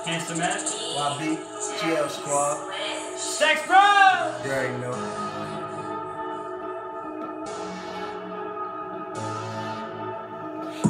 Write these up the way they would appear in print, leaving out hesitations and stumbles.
Handsome Ed, YB, GL Squad. Stacks Bro! You already know.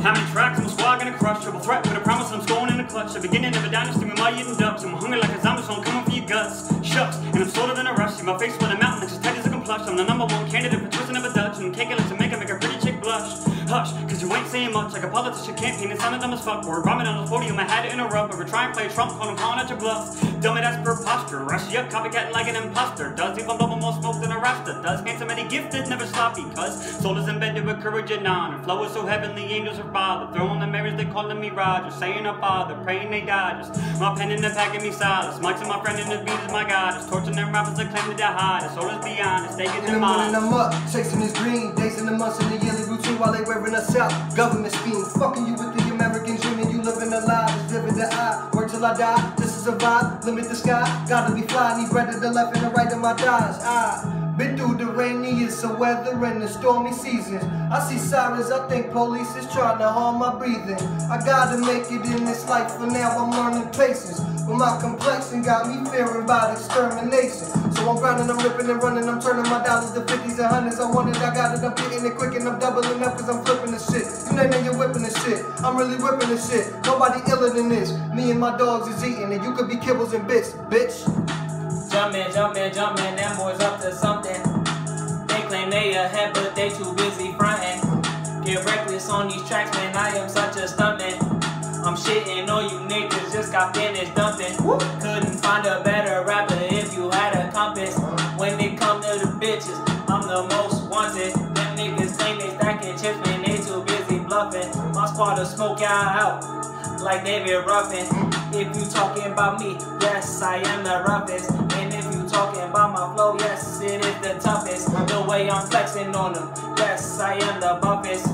How many tracks I'm a squad gonna crush? Triple threat with a promise I'm scoring in the clutch. The beginning of a dynasty with my eating dubs. I'm hungry like a zombie, so I'm coming for your guts. Shucks, and I'm sort of in a rush. See my face with a mountain that's as tight as a plush. I'm the #1 candidate for twisting of a Dutch. And cake it to make a pretty chick blush. Hush, cause you ain't saying much. Like a politician campaign, it sounded dumb as fuck. Word vomit on the podium, I had to interrupt. Ever try and play Trump, call him calling out your bluff. Dumb it as per posture. Rush ya, copycat like an imposter. Does even bubble more smoke than a rasta. Does handsome and gifted, never sloppy. Cause soul is embedded with courage and honor. Flow is so heavenly, angels are bothered. Throwing the mirrors, they calling me Roger. Saying a father, praying they die. Just my pen in the pack, give me solace. Mike's my friend and the beat is my goddess. Torching them rappers that claim to die hardest. So let's be honest, they get in the morning I'm up, chasing this green. Days in the months in the yearly routine while they wearing us out. Government scheme, fucking you with the American dream and you living a lie. It's vivid to eye, work till I die. This is a vibe, limit the sky. Gotta be fly, need bread to the left and the right of my thighs. Been through the rainiest of weather and the stormy seasons. I see sirens, I think police is trying to harm my breathing. I gotta make it in this life for now, I'm learning patience. But my complexion got me fearing about extermination. So I'm grinding, I'm ripping and running, I'm turning my dollars to 50s and 100s. I want it, I got it, I'm getting it quick and I'm doubling up cause I'm flipping the shit. You know you're whipping the shit, I'm really whipping the shit. Nobody iller than this, me and my dogs is eating and you could be kibbles and bits, bitch. Jumpin', them boys up to something. They claim they ahead, but they too busy frontin'. Get reckless on these tracks, man, I am such a stuntman. I'm shitting on you niggas, just got finished dumping. Couldn't find a better rapper if you had a compass. When it come to the bitches, I'm the most wanted. Them niggas claim they stacking chips, man, they too busy bluffing. My squad will smoke y'all out like David Ruffin. If you talking about me, yes, I am the roughest. And if you talking about my flow, yes, it is the toughest. The way I'm flexing on them, yes, I am the buffest.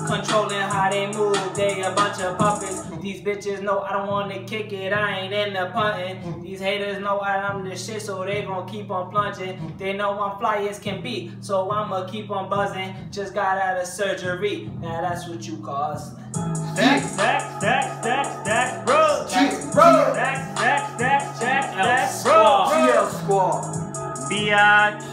Controlling how they move, they a bunch of puppets. These bitches know I don't wanna kick it, I ain't in the punting. These haters know I'm the shit, so they gon' keep on plunging. They know I'm fly as can be, so I'ma keep on buzzing. Just got out of surgery, now that's what you call hustling. Stacks Bro! Stacks Bro! Stacks Bro! GL Squad. Biatch.